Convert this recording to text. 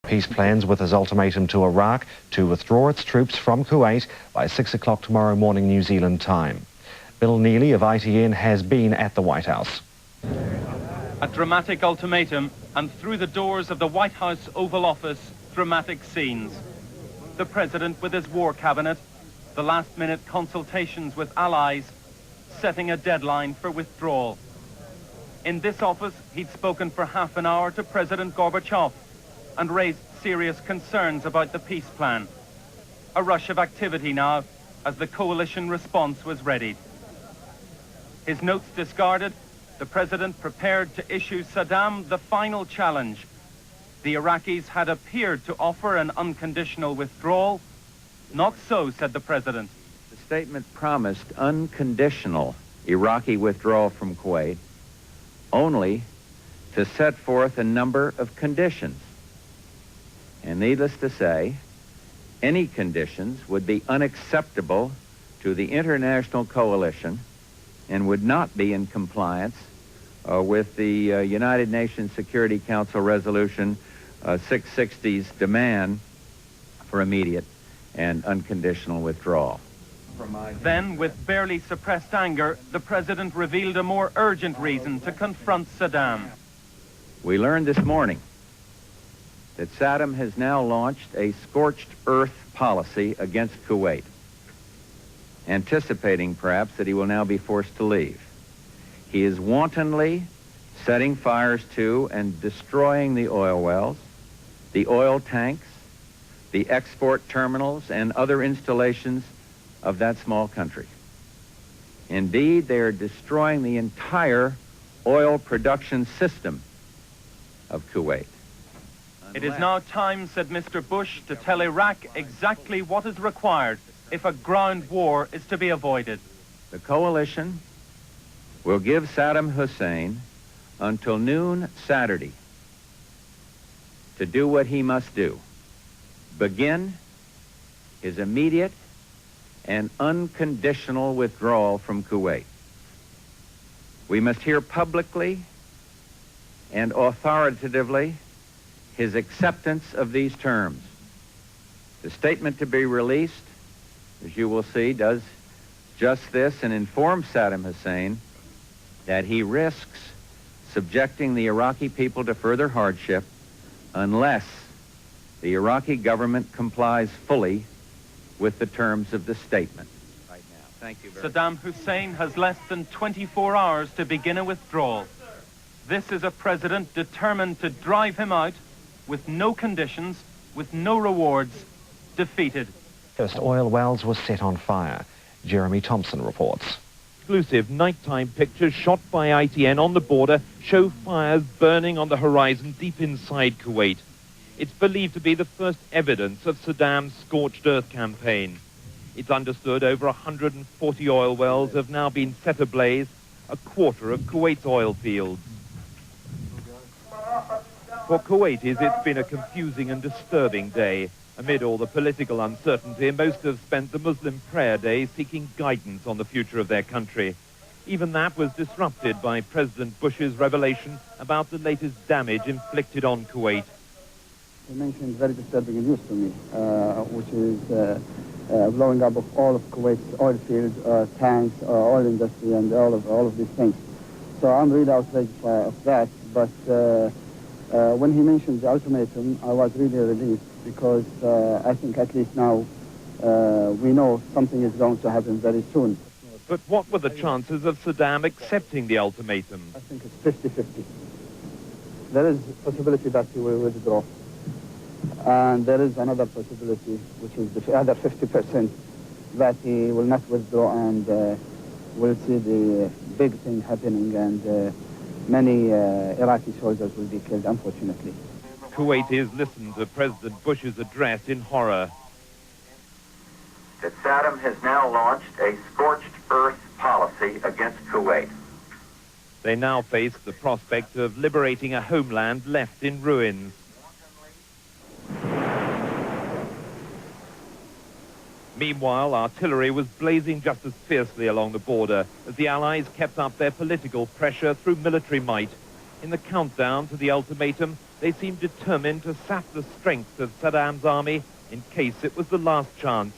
Peace plans with his ultimatum to Iraq to withdraw its troops from Kuwait by 6 o'clock tomorrow morning New Zealand time. Bill Neely of ITN has been at the White House. A dramatic ultimatum, and through the doors of the White House Oval Office, dramatic scenes. The President with his war cabinet, the last-minute consultations with allies, setting a deadline for withdrawal. In this office, he'd spoken for half an hour to President Gorbachev and raised serious concerns about the peace plan. A rush of activity now as the coalition response was readied. His notes discarded, the President prepared to issue Saddam the final challenge. The Iraqis had appeared to offer an unconditional withdrawal. Not so, said the President. The statement promised unconditional Iraqi withdrawal from Kuwait only to set forth a number of conditions. And needless to say, any conditions would be unacceptable to the international coalition and would not be in compliance with the United Nations Security Council Resolution 660's demand for immediate and unconditional withdrawal. Then, with barely suppressed anger, the President revealed a more urgent reason to confront Saddam. We learned this morning that Saddam has now launched a scorched earth policy against Kuwait, anticipating perhaps that he will now be forced to leave. He is wantonly setting fires to and destroying the oil wells, the oil tanks, the export terminals, and other installations of that small country. Indeed, they are destroying the entire oil production system of Kuwait. It is now time, said Mr. Bush, to tell Iraq exactly what is required if a ground war is to be avoided. The coalition will give Saddam Hussein until noon Saturday to do what he must do. Begin his immediate and unconditional withdrawal from Kuwait. We must hear publicly and authoritatively his acceptance of these terms. The statement to be released, as you will see, does just this and informs Saddam Hussein that he risks subjecting the Iraqi people to further hardship unless the Iraqi government complies fully with the terms of the statement. Right now. Thank you very much. Saddam Hussein has less than 24 hours to begin a withdrawal. This is a president determined to drive him out with no conditions, with no rewards, defeated. First oil wells were set on fire. Jeremy Thompson reports. Exclusive nighttime pictures shot by ITN on the border show fires burning on the horizon deep inside Kuwait. It's believed to be the first evidence of Saddam's scorched earth campaign. It's understood over 140 oil wells have now been set ablaze, a quarter of Kuwait's oil fields. For Kuwaitis, it's been a confusing and disturbing day. Amid all the political uncertainty, most have spent the Muslim prayer day seeking guidance on the future of their country. Even that was disrupted by President Bush's revelation about the latest damage inflicted on Kuwait. He mentioned very disturbing news to me, which is blowing up of all of Kuwait's oil fields, tanks, oil industry, and all of these things. So I'm really outraged of that. But when he mentioned the ultimatum, I was really relieved because I think at least now we know something is going to happen very soon. But what were the chances of Saddam accepting the ultimatum? I think it's 50-50. There is a possibility that he will withdraw. And there is another possibility, which is the other 50%, that he will not withdraw and we'll see the big thing happening and many Iraqi soldiers will be killed, unfortunately. Kuwaitis listened to President Bush's address in horror. That Saddam has now launched a scorched earth policy against Kuwait. They now face the prospect of liberating a homeland left in ruins. Meanwhile, artillery was blazing just as fiercely along the border as the Allies kept up their political pressure through military might. In the countdown to the ultimatum, They seemed determined to sap the strength of Saddam's army in case it was the last chance.